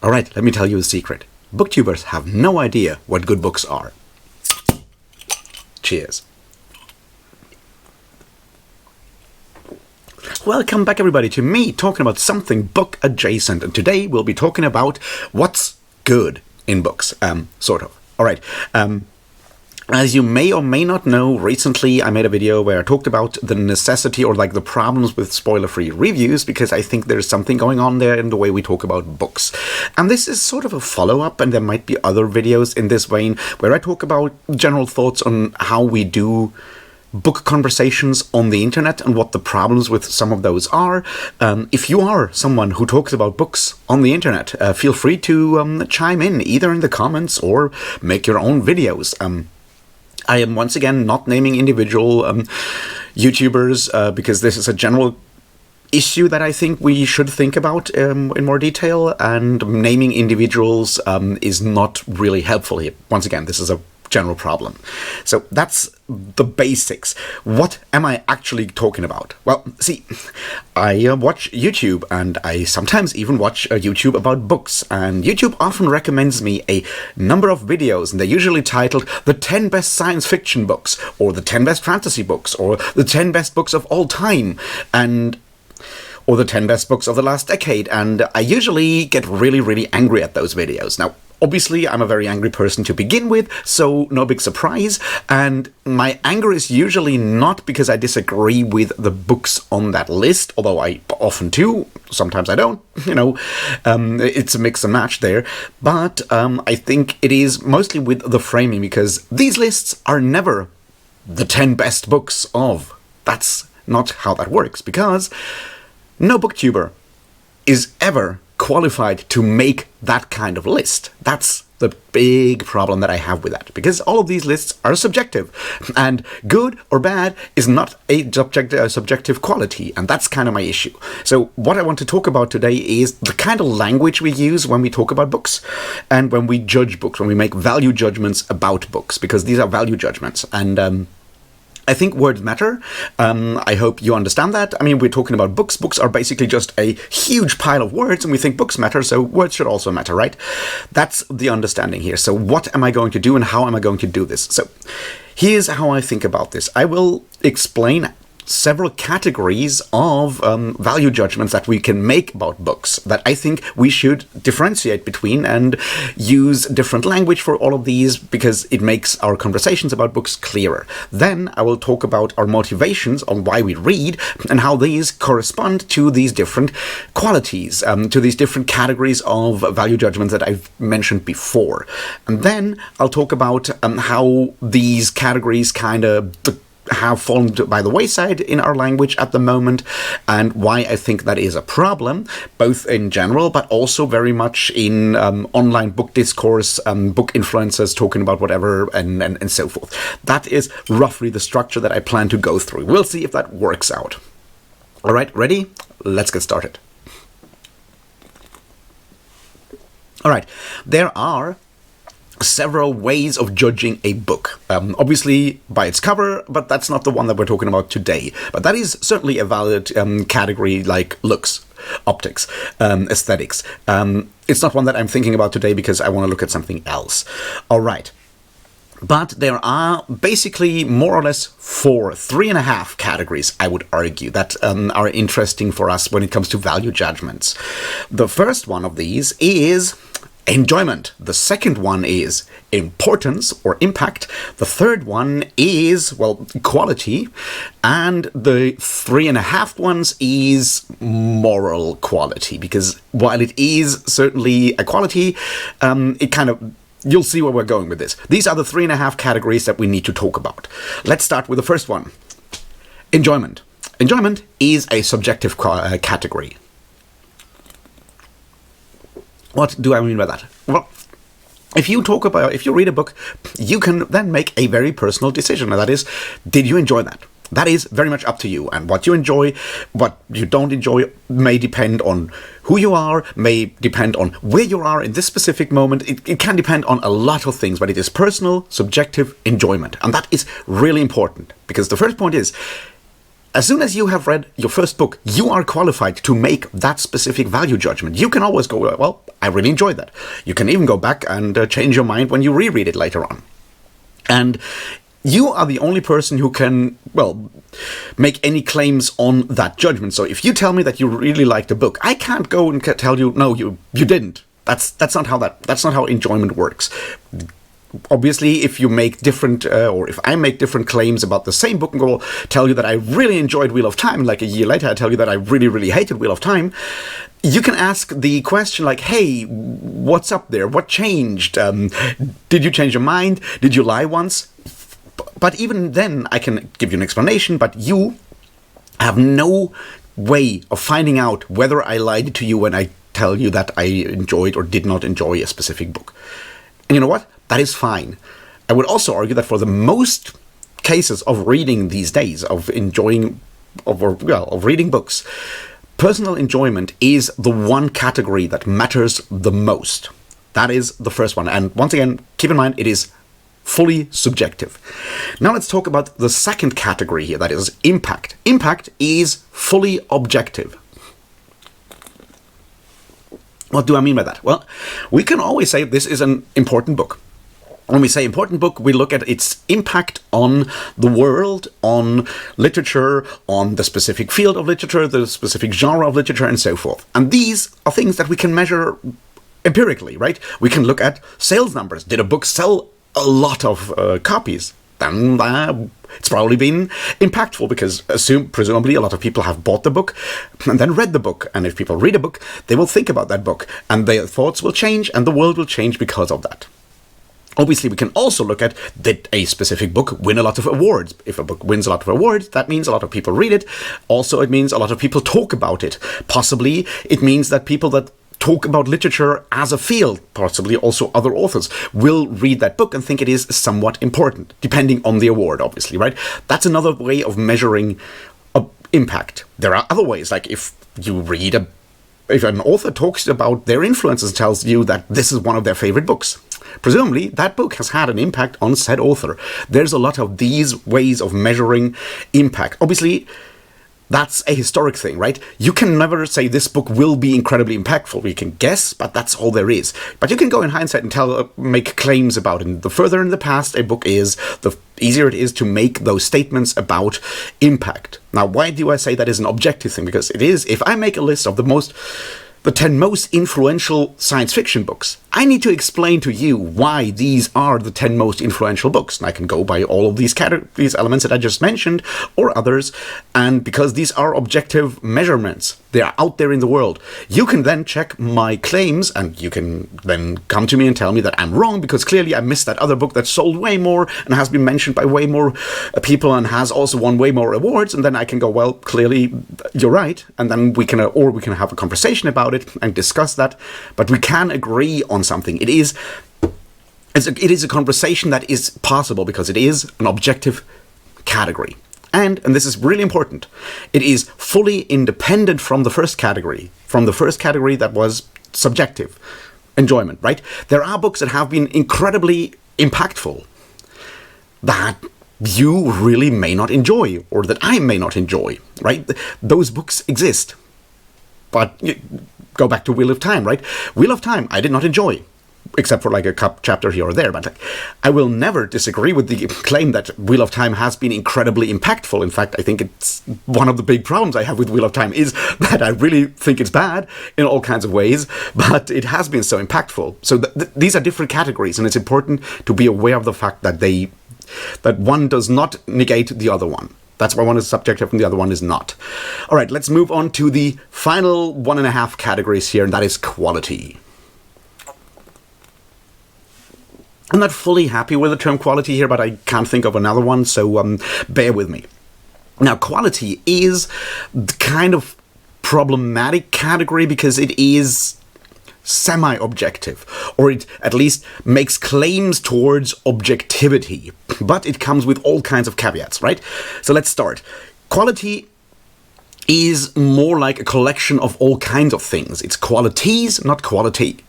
Alright, let me tell you a secret. Booktubers have no idea what good books are. Cheers. Welcome back everybody to me talking about something book adjacent, and today we'll be talking about what's good in books, sort of. Alright, as you may or may not know, recently I made a video where I talked about the necessity or like the problems with spoiler-free reviews, because I think there's something going on there in the way we talk about books. And this is sort of a follow-up, and there might be other videos in this vein where I talk about general thoughts on how we do book conversations on the internet and what the problems with some of those are. If you are someone who talks about books on the internet, feel free to chime in either in the comments or make your own videos. I am once again not naming individual YouTubers because this is a general issue that I think we should think about in more detail, and naming individuals is not really helpful here. Once again, this is a general problem. So that's the basics. What am I actually talking about? Well, see, I watch YouTube, and I sometimes even watch YouTube about books, and YouTube often recommends me a number of videos, and they're usually titled the 10 best science fiction books, or the 10 best fantasy books, or the 10 best books of all time, or the 10 best books of the last decade, and I usually get really angry at those videos. Now, obviously, I'm a very angry person to begin with, so no big surprise, and my anger is usually not because I disagree with the books on that list, although I often do, sometimes I don't, it's a mix and match there, but I think it is mostly with the framing, because these lists are never the 10 best books of. That's not how that works, because no booktuber is ever qualified to make that kind of list. That's the big problem that I have with that, because all of these lists are subjective, and good or bad is not a subjective quality, and that's kind of my issue. So what I want to talk about today is the kind of language we use when we talk about books, and when we judge books, when we make value judgments about books, because these are value judgments, and I think words matter. I hope you understand that. I mean, we're talking about books. Books are basically just a huge pile of words, and we think books matter, so words should also matter, right? That's the understanding here. So what am I going to do, and how am I going to do this? So here's how I think about this. I will explain several categories of value judgments that we can make about books that I think we should differentiate between, and use different language for all of these, because it makes our conversations about books clearer. Then I will talk about our motivations on why we read, and how these correspond to these different qualities, to these different categories of value judgments that I've mentioned before. And then I'll talk about how these categories kind of have fallen by the wayside in our language at the moment, and why I think that is a problem, both in general, but also very much in online book discourse, book influencers talking about whatever, and so forth. That is roughly the structure that I plan to go through. We'll see if that works out. Alright, ready? Let's get started. Alright, there are several ways of judging a book. Obviously by its cover, but that's not the one that we're talking about today. But that is certainly a valid category, like looks, optics, aesthetics. It's not one that I'm thinking about today because I want to look at something else. All right. But there are basically more or less 3.5 categories, I would argue, that are interesting for us when it comes to value judgments. The first one of these is enjoyment. The second one is importance or impact. The third one is, well, quality. And the 3.5 ones is moral quality, because while it is certainly a quality, it kind of, you'll see where we're going with this. These are the 3.5 categories that we need to talk about. Let's start with the first one. Enjoyment. Enjoyment is a subjective category. What do I mean by that? Well, if you read a book, you can then make a very personal decision, and that is, did you enjoy that? That is very much up to you, and what you enjoy, what you don't enjoy may depend on who you are, may depend on where you are in this specific moment. It can depend on a lot of things, but it is personal, subjective enjoyment, and that is really important, because the first point is, as soon as you have read your first book, you are qualified to make that specific value judgment. You can always go, well, I really enjoyed that. You can even go back and change your mind when you reread it later on. And you are the only person who can, well, make any claims on that judgment. So if you tell me that you really liked a book, I can't go and tell you, no, you didn't. That's not how enjoyment works. Obviously, if you make different, or if I make different claims about the same book and go tell you that I really enjoyed Wheel of Time, like a year later I tell you that I really, really hated Wheel of Time, you can ask the question like, hey, what's up there? What changed? Did you change your mind? Did you lie once? But even then, I can give you an explanation, but you have no way of finding out whether I lied to you when I tell you that I enjoyed or did not enjoy a specific book. And you know what? That is fine. I would also argue that for the most cases of reading these days, of enjoying, of reading books, personal enjoyment is the one category that matters the most. That is the first one. And once again, keep in mind, it is fully subjective. Now let's talk about the second category here, that is impact. Impact is fully objective. What do I mean by that? Well, we can always say this is an important book. When we say important book, we look at its impact on the world, on literature, on the specific field of literature, the specific genre of literature, and so forth. And these are things that we can measure empirically, right? We can look at sales numbers. Did a book sell a lot of copies? Then it's probably been impactful because presumably a lot of people have bought the book and then read the book. And if people read a book, they will think about that book and their thoughts will change and the world will change because of that. Obviously, we can also look at, did a specific book win a lot of awards? If a book wins a lot of awards, that means a lot of people read it. Also, it means a lot of people talk about it. Possibly, it means that people that talk about literature as a field, possibly also other authors, will read that book and think it is somewhat important, depending on the award, obviously, right? That's another way of measuring impact. There are other ways, like if an author talks about their influences, tells you that this is one of their favorite books, presumably that book has had an impact on said author. There's a lot of these ways of measuring impact. Obviously, that's a historic thing, right? You can never say this book will be incredibly impactful. We can guess, but that's all there is. But you can go in hindsight and make claims about it. And the further in the past a book is, the easier it is to make those statements about impact. Now, why do I say that is an objective thing? Because it is, if I make a list of the 10 most influential science fiction books, I need to explain to you why these are the 10 most influential books. And I can go by all of these elements that I just mentioned, or others, and because these are objective measurements, they are out there in the world. You can then check my claims, and you can then come to me and tell me that I'm wrong, because clearly I missed that other book that sold way more, and has been mentioned by way more people, and has also won way more awards, and then I can go, well, clearly you're right, and then we can have a conversation about it and discuss that, but we can agree on something. It is a conversation that is possible because it is an objective category. And this is really important, it is fully independent from the first category, that was subjective enjoyment, right? There are books that have been incredibly impactful that you really may not enjoy, or that I may not enjoy, right? Those books exist. But go back to Wheel of Time, right? Wheel of Time, I did not enjoy, except for like a chapter here or there. But I will never disagree with the claim that Wheel of Time has been incredibly impactful. In fact, I think it's one of the big problems I have with Wheel of Time is that I really think it's bad in all kinds of ways, but it has been so impactful. So these are different categories, and it's important to be aware of the fact that that one does not negate the other one. That's why one is subjective and the other one is not. All right, let's move on to the final 1.5 categories here, and that is quality. I'm not fully happy with the term quality here, but I can't think of another one, so bear with me. Now, quality is the kind of problematic category because it is semi-objective, or it at least makes claims towards objectivity, but it comes with all kinds of caveats, right? So let's start. Quality is more like a collection of all kinds of things. It's qualities, not quality.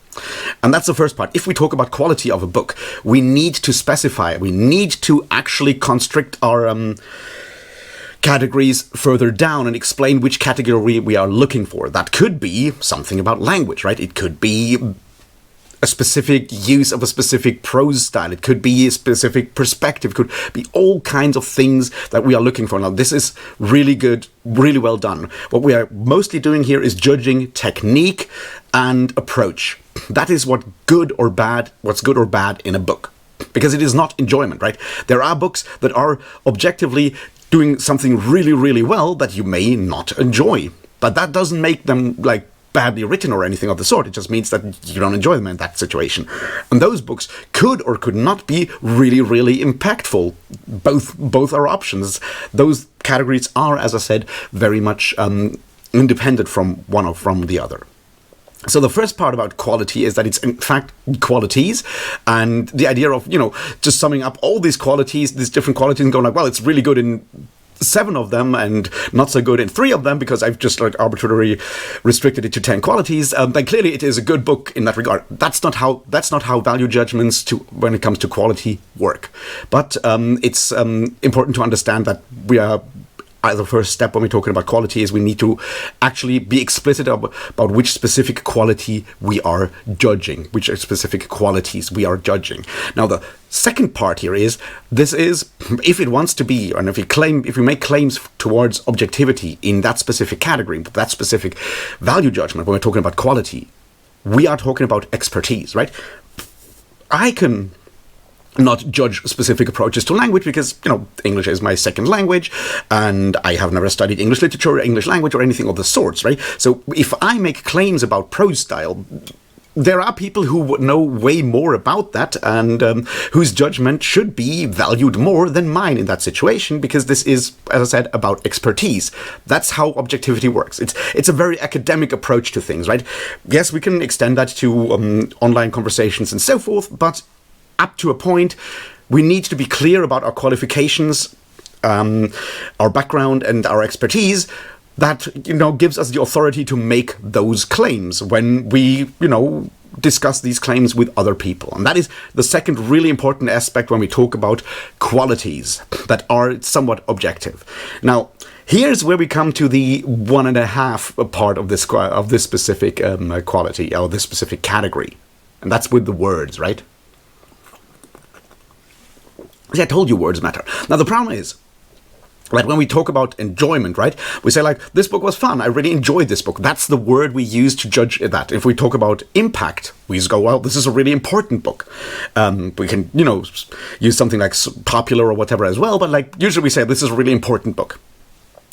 And that's the first part. If we talk about quality of a book, we need to specify, we need to actually constrict our categories further down and explain which category we are looking for. That could be something about language, right? It could be a specific use of a specific prose style. It could be a specific perspective. It could be all kinds of things that we are looking for. Now, this is really good, really well done. What we are mostly doing here is judging technique and approach. That is what's good or bad in a book. Because it is not enjoyment, right? There are books that are objectively doing something really, really well that you may not enjoy. But that doesn't make them like badly written or anything of the sort. It just means that you don't enjoy them in that situation. And those books could or could not be really, really impactful. Both are options. Those categories are, as I said, very much independent from one or from the other. So the first part about quality is that it's in fact qualities, and the idea of, just summing up all these qualities, these different qualities, and going like, well, it's really good in 7 of them and not so good in 3 of them because I've just like arbitrarily restricted it to 10 qualities, then clearly it is a good book in that regard. That's not how value judgments when it comes to quality work. But it's important to understand that we are, the first step when we're talking about quality is we need to actually be explicit about which specific quality we are judging, which specific qualities we are judging. Now, the second part here is, this is, if it wants to be, and if you make claims towards objectivity in that specific category, that specific value judgment, when we're talking about quality, we are talking about expertise, right? I can not judge specific approaches to language because, English is my second language and I have never studied English literature or English language or anything of the sorts, right? So if I make claims about prose style, there are people who know way more about that and whose judgment should be valued more than mine in that situation, because this is, as I said, about expertise. That's how objectivity works. It's a very academic approach to things, right? Yes, we can extend that to online conversations and so forth, but up to a point, we need to be clear about our qualifications, our background, and our expertise. That, gives us the authority to make those claims when we, discuss these claims with other people. And that is the second really important aspect when we talk about qualities that are somewhat objective. Now, here's where we come to the 1.5 part of this specific quality, or this specific category. And that's with the words, right? See, I told you words matter. Now, the problem is, like when we talk about enjoyment, right? We say like, this book was fun. I really enjoyed this book. That's the word we use to judge that. If we talk about impact, we just go, well, this is a really important book. We can, use something like popular or whatever as well. But like, usually we say this is a really important book.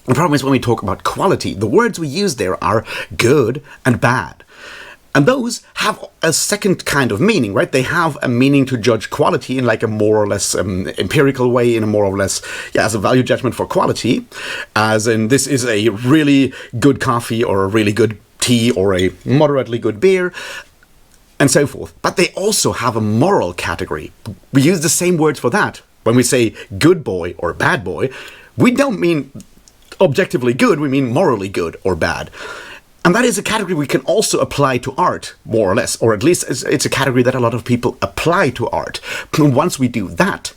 The problem is when we talk about quality, the words we use there are good and bad. And those have a second kind of meaning, right? They have a meaning to judge quality in like a more or less empirical way, in a more or less, as a value judgment for quality. As in, this is a really good coffee or a really good tea or a moderately good beer, and so forth. But they also have a moral category. We use the same words for that. When we say good boy or bad boy, we don't mean objectively good, we mean morally good or bad. And that is a category we can also apply to art, more or less, or at least it's a category that a lot of people apply to art. And once we do that,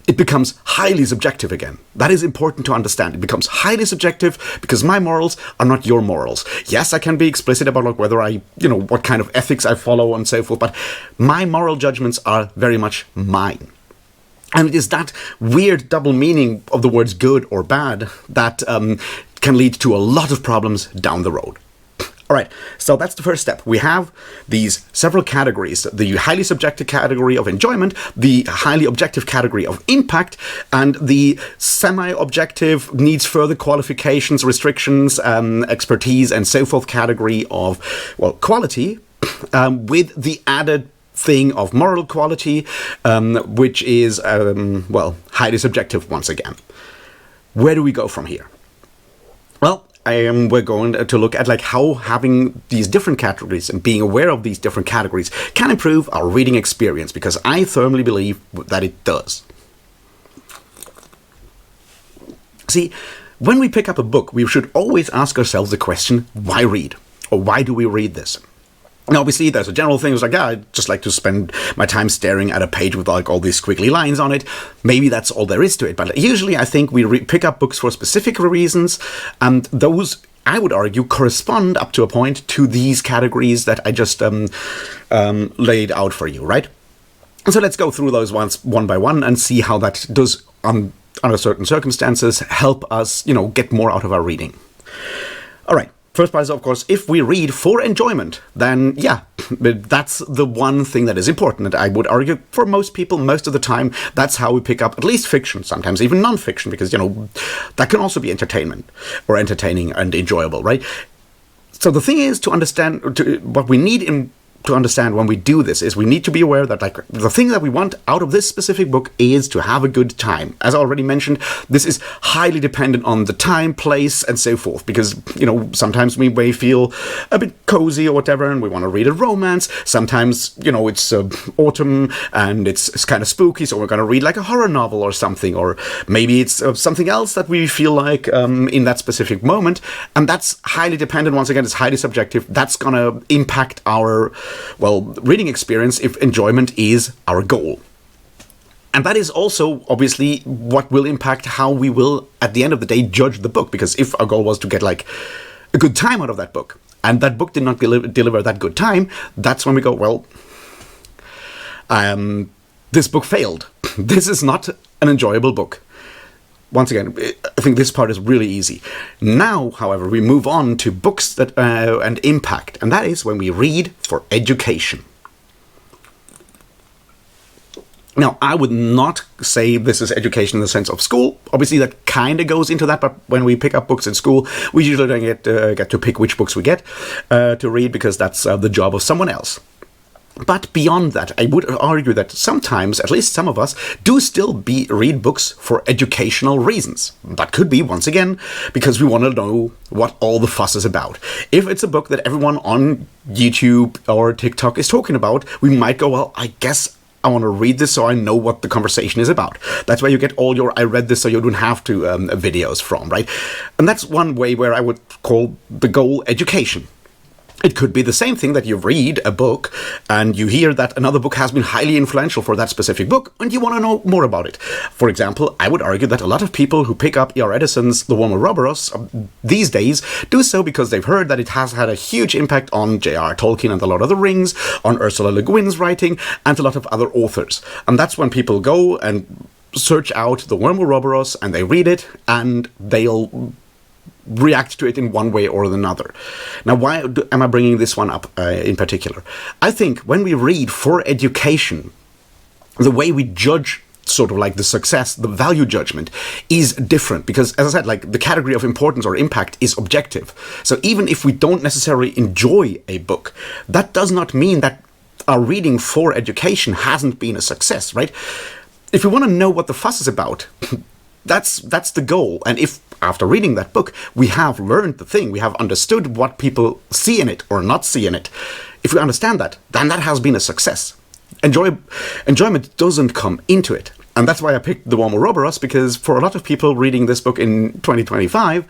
it becomes highly subjective again. That is important to understand. It becomes highly subjective because my morals are not your morals. Yes, I can be explicit about like whether I, what kind of ethics I follow and so forth, but my moral judgments are very much mine. And it is that weird double meaning of the words good or bad that can lead to a lot of problems down the road. All right, so that's the first step. We have these several categories: the highly subjective category of enjoyment, the highly objective category of impact, and the semi-objective, needs further qualifications, restrictions, expertise, and so forth category of, quality, with the added thing of moral quality, which is, highly subjective once again. Where do we go from here? Well, we're going to look at like how having these different categories and being aware of these different categories can improve our reading experience, because I firmly believe that it does. See, when we pick up a book, we should always ask ourselves the question, why read? Or why do we read this? Now, obviously, there's a general thing. It's like, yeah, I just like to spend my time staring at a page with like all these squiggly lines on it. Maybe that's all there is to it. But usually, I think we pick up books for specific reasons, and those, I would argue, correspond up to a point to these categories that I just laid out for you, right? So let's go through those ones one by one and see how that does, under certain circumstances, help us, get more out of our reading. All right. First part is, of course, if we read for enjoyment, then yeah, that's the one thing that is important. And I would argue for most people, most of the time, that's how we pick up at least fiction, sometimes even non-fiction, because, that can also be entertainment or entertaining and enjoyable, right? So the thing is to understand what we need to understand when we do this is we need to be aware that like the thing that we want out of this specific book is to have a good time. As I already mentioned, this is highly dependent on the time, place, and so forth, because sometimes we may feel a bit cozy or whatever and we want to read a romance. Sometimes it's autumn and it's kind of spooky, so we're going to read like a horror novel or something, or maybe it's something else that we feel like in that specific moment, and that's highly dependent. Once again, it's highly subjective. That's going to impact our reading experience if enjoyment is our goal. And that is also, obviously, what will impact how we will, at the end of the day, judge the book. Because if our goal was to get, like, a good time out of that book, and that book did not deliver that good time, that's when we go, this book failed. This is not an enjoyable book. Once again, I think this part is really easy. Now, however, we move on to books that and impact, and that is when we read for education. Now, I would not say this is education in the sense of school. Obviously, that kind of goes into that, but when we pick up books in school, we usually don't get to pick which books we get to read, because that's the job of someone else. But beyond that, I would argue that sometimes, at least some of us, do still read books for educational reasons. That could be, once again, because we want to know what all the fuss is about. If it's a book that everyone on YouTube or TikTok is talking about, we might go, I guess I want to read this so I know what the conversation is about. That's where you get all your I read this so you don't have to videos from, right? And that's one way where I would call the goal education. It could be the same thing that you read a book and you hear that another book has been highly influential for that specific book and you want to know more about it. For example, I would argue that a lot of people who pick up E.R. Edison's The War Roboros these days do so because they've heard that it has had a huge impact on J.R. Tolkien and The Lord of the Rings, on Ursula Le Guin's writing, and a lot of other authors. And that's when people go and search out The War Roboros and they read it and they'll react to it in one way or another. Now, why am I bringing this one up in particular? I think when we read for education, the way we judge sort of like the success, the value judgment is different because, as I said, like the category of importance or impact is objective. So even if we don't necessarily enjoy a book, that does not mean that our reading for education hasn't been a success, right? If we want to know what the fuss is about, that's the goal. And if after reading that book, we have learned the thing, we have understood what people see in it or not see in it, if we understand that, then that has been a success. Enjoyment doesn't come into it. And that's why I picked The War Roboros, because for a lot of people reading this book in 2025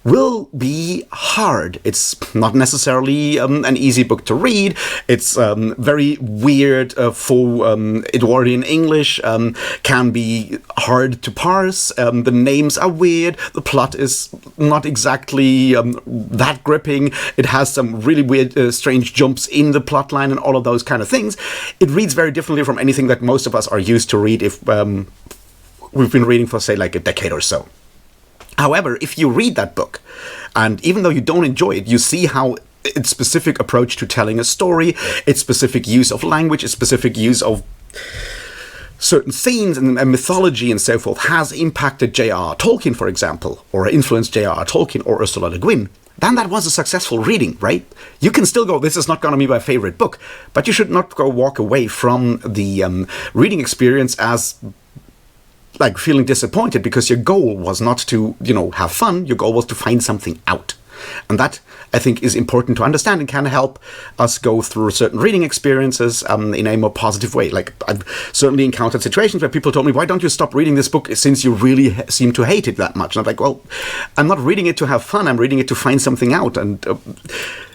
will be hard. It's not necessarily an easy book to read. It's very weird for Edwardian English, can be hard to parse. The names are weird. The plot is not exactly that gripping. It has some really weird, strange jumps in the plot line and all of those kind of things. It reads very differently from anything that most of us are used to read if we've been reading for, say, like a decade or so. However, if you read that book, and even though you don't enjoy it, you see how its specific approach to telling a story, its specific use of language, its specific use of certain scenes and mythology and so forth has impacted J.R.R. Tolkien, for example, or influenced J.R.R. Tolkien or Ursula Le Guin, then that was a successful reading, right? You can still go, this is not going to be my favorite book, but you should not walk away from the reading experience as like feeling disappointed because your goal was not to, have fun. Your goal was to find something out. And that, I think, is important to understand and can help us go through certain reading experiences in a more positive way. Like, I've certainly encountered situations where people told me, why don't you stop reading this book since you really seem to hate it that much? And I'm like, well, I'm not reading it to have fun. I'm reading it to find something out. And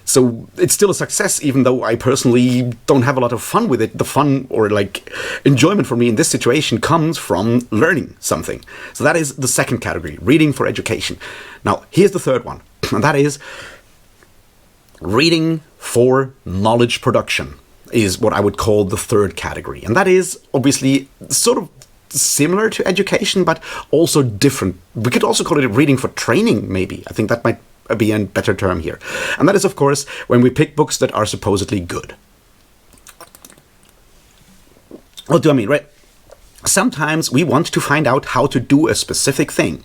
So it's still a success, even though I personally don't have a lot of fun with it. The fun or like enjoyment for me in this situation comes from learning something. So that is the second category, reading for education. Now, here's the third one, and that is reading for knowledge production is what I would call the third category. And that is obviously sort of similar to education, but also different. We could also call it reading for training, maybe. I think that might be a better term here. And that is, of course, when we pick books that are supposedly good. What do I mean, right? Sometimes we want to find out how to do a specific thing.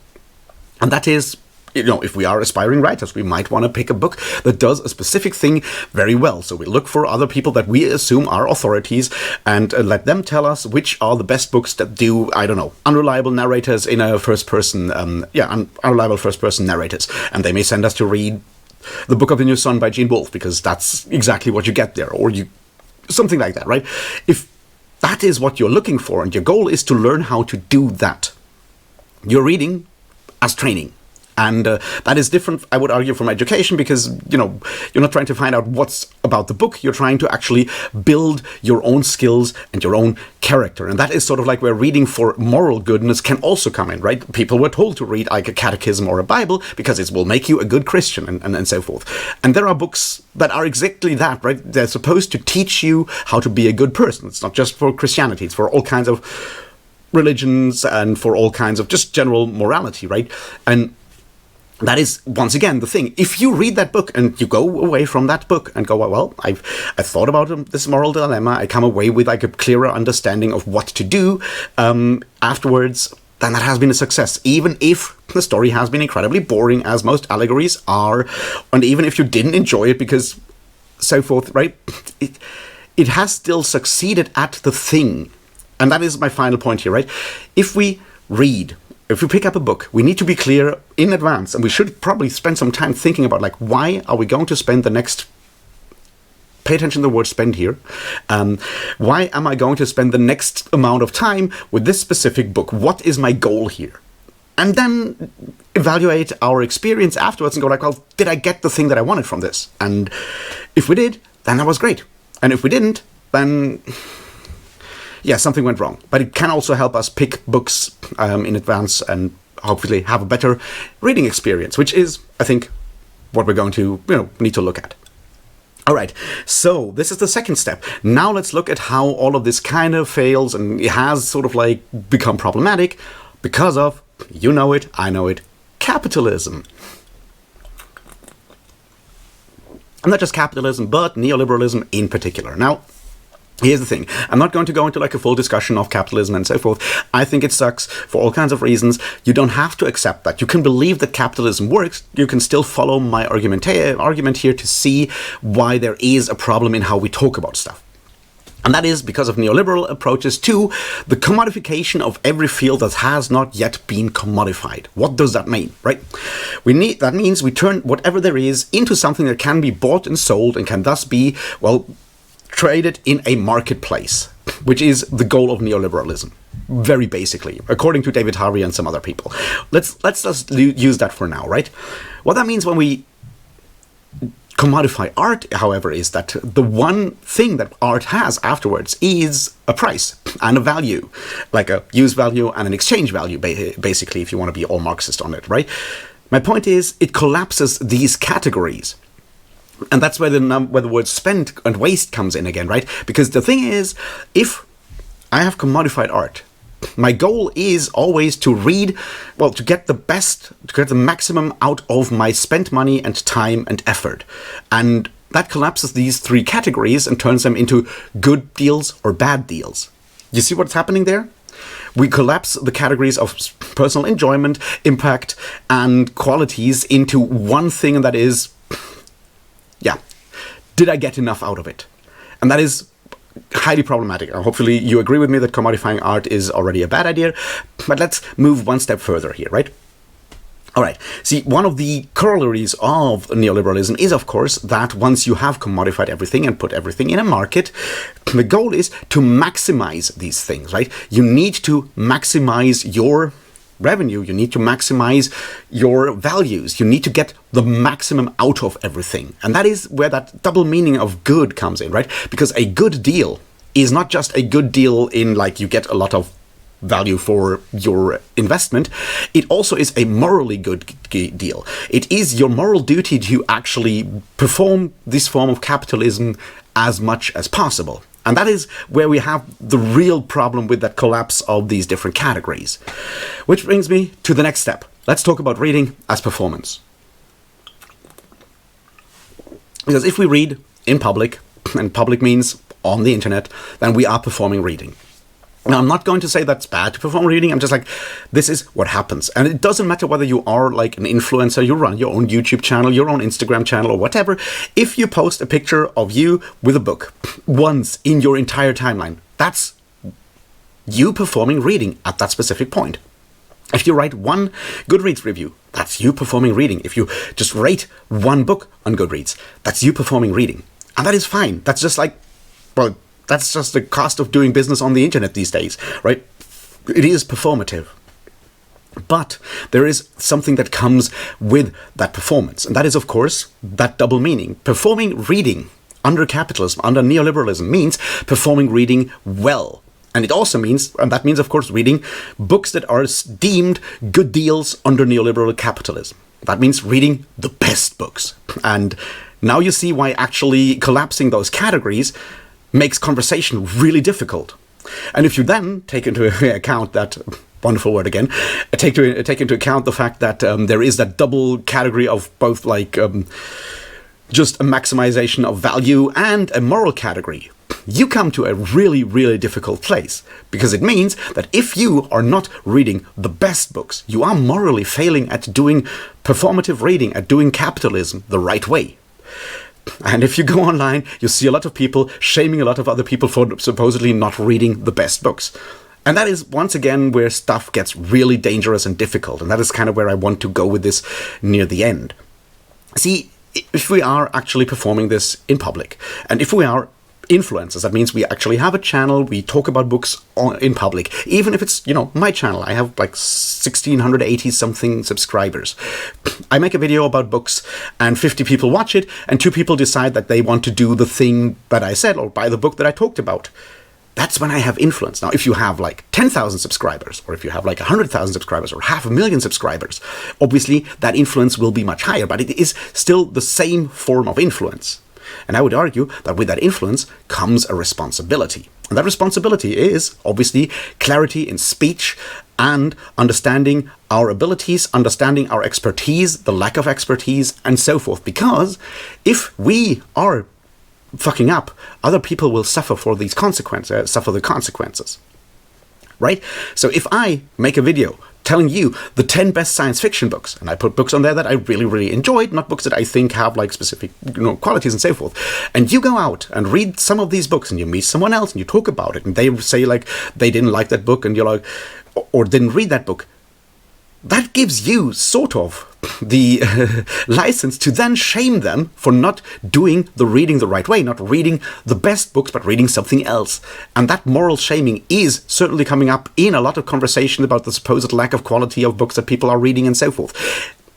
And that is, if we are aspiring writers, we might want to pick a book that does a specific thing very well. So we look for other people that we assume are authorities and let them tell us which are the best books that do, I don't know, unreliable narrators in a first-person, unreliable first-person narrators. And they may send us to read The Book of the New Sun by Gene Wolfe, because that's exactly what you get there, or something like that, right? If that is what you're looking for and your goal is to learn how to do that, you're reading as training. And that is different, I would argue, from education, because, you're not trying to find out what's about the book. You're trying to actually build your own skills and your own character. And that is sort of like where reading for moral goodness can also come in, right? People were told to read like a catechism or a Bible because it will make you a good Christian and so forth. And there are books that are exactly that, right? They're supposed to teach you how to be a good person. It's not just for Christianity. It's for all kinds of religions and for all kinds of just general morality, right? And that is, once again, the thing. If you read that book and you go away from that book and go, well, I've thought about this moral dilemma, I come away with like a clearer understanding of what to do afterwards, then that has been a success. Even if the story has been incredibly boring, as most allegories are, and even if you didn't enjoy it because so forth, right? It has still succeeded at the thing. And that is my final point here, right? If we pick up a book, we need to be clear in advance, and we should probably spend some time thinking about, like, why are we going to spend the next, pay attention to the word spend here, why am I going to spend the next amount of time with this specific book? What is my goal here? And then evaluate our experience afterwards and go like, well, did I get the thing that I wanted from this? And if we did, then that was great. And if we didn't, then yeah, something went wrong. But it can also help us pick books in advance and hopefully have a better reading experience, which is, I think, what we're going to need to look at. All right, so this is the second step. Now let's look at how all of this kind of fails and it has sort of like become problematic because of, you know it, I know it, capitalism. And not just capitalism, but neoliberalism in particular. Now, here's the thing. I'm not going to go into like a full discussion of capitalism and so forth. I think it sucks for all kinds of reasons. You don't have to accept that. You can believe that capitalism works. You can still follow my argument here to see why there is a problem in how we talk about stuff. And that is because of neoliberal approaches to the commodification of every field that has not yet been commodified. What does that mean, right? That means we turn whatever there is into something that can be bought and sold and can thus be, well, traded in a marketplace, which is the goal of neoliberalism, very basically, according to David Harvey and some other people. Let's just use that for now, right? What that means when we commodify art, however, is that the one thing that art has afterwards is a price and a value, like a use value and an exchange value, basically, if you want to be all Marxist on it, right? My point is, it collapses these categories. And that's where the word spend and waste comes in again, right? Because the thing is, if I have commodified art, my goal is always to get the maximum out of my spent money and time and effort. And that collapses these three categories and turns them into good deals or bad deals. You see what's happening there? We collapse the categories of personal enjoyment, impact, and qualities into one thing, and that is, did I get enough out of it? And that is highly problematic. Hopefully you agree with me that commodifying art is already a bad idea, but let's move one step further here, right? All right. See, one of the corollaries of neoliberalism is, of course, that once you have commodified everything and put everything in a market, the goal is to maximize these things, right? You need to maximize your revenue. You need to maximize your values. You need to get the maximum out of everything. And that is where that double meaning of good comes in, right? Because a good deal is not just a good deal in like you get a lot of value for your investment. It also is a morally good deal. It is your moral duty to actually perform this form of capitalism as much as possible. And that is where we have the real problem with that collapse of these different categories. Which brings me to the next step. Let's talk about reading as performance. Because if we read in public, and public means on the internet, then we are performing reading. Now, I'm not going to say that's bad to perform reading. I'm just like, this is what happens. And it doesn't matter whether you are like an influencer, you run your own YouTube channel, your own Instagram channel, or whatever. If you post a picture of you with a book once in your entire timeline, that's you performing reading at that specific point. If you write one Goodreads review, that's you performing reading. If you just rate one book on Goodreads, that's you performing reading. And that is fine. That's just like, well, that's just the cost of doing business on the internet these days, right? It is performative. But there is something that comes with that performance. And that is, of course, that double meaning. Performing reading under capitalism, under neoliberalism, means performing reading well. And it also means, and that means, of course, reading books that are deemed good deals under neoliberal capitalism. That means reading the best books. And now you see why actually collapsing those categories makes conversation really difficult. And if you then take into account that, wonderful word again, take into account the fact that there is that double category of both like just a maximization of value and a moral category, you come to a really, really difficult place. Because it means that if you are not reading the best books, you are morally failing at doing performative reading, at doing capitalism the right way. And if you go online, you see a lot of people shaming a lot of other people for supposedly not reading the best books. And that is, once again, where stuff gets really dangerous and difficult. And that is kind of where I want to go with this near the end. See, if we are actually performing this in public, and if we are influencers, that means we actually have a channel, we talk about books in public, even if it's, my channel. I have like 1,680 something subscribers. I make a video about books and 50 people watch it, and 2 people decide that they want to do the thing that I said or buy the book that I talked about. That's when I have influence. Now, if you have like 10,000 subscribers, or if you have like 100,000 subscribers, or 500,000 subscribers, obviously that influence will be much higher, but it is still the same form of influence. And I would argue that with that influence comes a responsibility. And that responsibility is obviously clarity in speech and understanding our abilities, understanding our expertise, the lack of expertise, and so forth. Because if we are fucking up, other people will suffer for these consequences, suffer the consequences. Right? So if I make a video telling you the 10 best science fiction books, and I put books on there that I really, really enjoyed, not books that I think have like specific qualities and so forth, and you go out and read some of these books and you meet someone else and you talk about it and they say like they didn't like that book and you're like, or didn't read that book, that gives you sort of the license to then shame them for not doing the reading the right way, not reading the best books, but reading something else. And that moral shaming is certainly coming up in a lot of conversation about the supposed lack of quality of books that people are reading and so forth.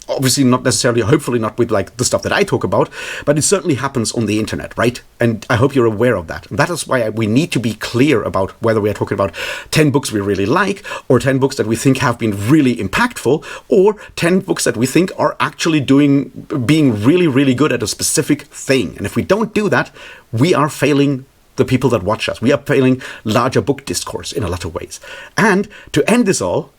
Obviously not necessarily, hopefully not with like the stuff that I talk about, but it certainly happens on the internet, right? And I hope you're aware of that. And that is why we need to be clear about whether we are talking about 10 books we really like, or 10 books that we think have been really impactful, or 10 books that we think are actually being really, really good at a specific thing. And if we don't do that, we are failing the people that watch us. We are failing larger book discourse in a lot of ways. And to end this all,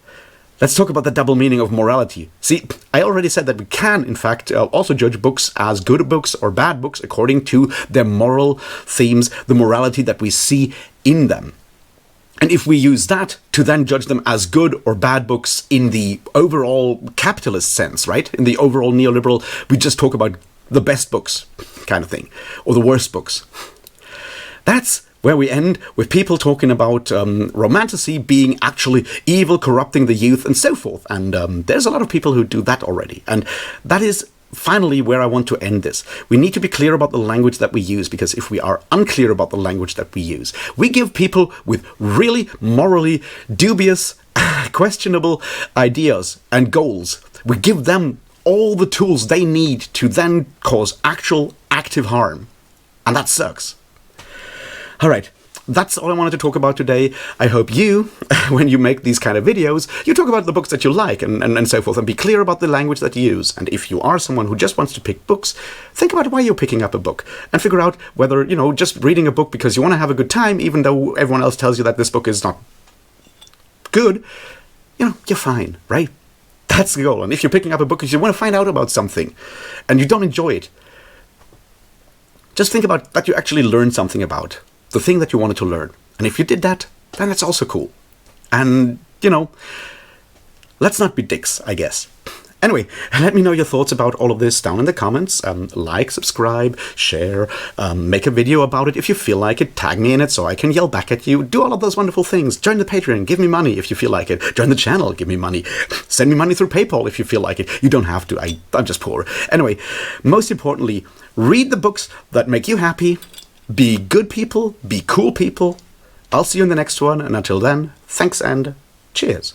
let's talk about the double meaning of morality. See, I already said that we can, in fact, also judge books as good books or bad books according to their moral themes, the morality that we see in them. And if we use that to then judge them as good or bad books in the overall capitalist sense, right? In the overall neoliberal, we just talk about the best books kind of thing, or the worst books. That's where we end with people talking about romanticy being actually evil, corrupting the youth, and so forth. And there's a lot of people who do that already. And that is finally where I want to end this. We need to be clear about the language that we use, because if we are unclear about the language that we use, we give people with really morally dubious questionable ideas and goals. We give them all the tools they need to then cause actual active harm. And that sucks. All right. That's all I wanted to talk about today. I hope you, when you make these kind of videos, you talk about the books that you like and so forth, and be clear about the language that you use. And if you are someone who just wants to pick books, think about why you're picking up a book and figure out whether, just reading a book because you want to have a good time, even though everyone else tells you that this book is not good, you're fine, right? That's the goal. And if you're picking up a book because you want to find out about something and you don't enjoy it, just think about that you actually learned something about the thing that you wanted to learn. And if you did that, then that's also cool. And, let's not be dicks, I guess. Anyway, let me know your thoughts about all of this down in the comments. Like, subscribe, share, make a video about it if you feel like it. Tag me in it so I can yell back at you. Do all of those wonderful things. Join the Patreon. Give me money if you feel like it. Join the channel. Give me money. Send me money through PayPal if you feel like it. You don't have to. I'm just poor. Anyway, most importantly, read the books that make you happy. Be good people. Be cool people. I'll see you in the next one. And until then, thanks and cheers.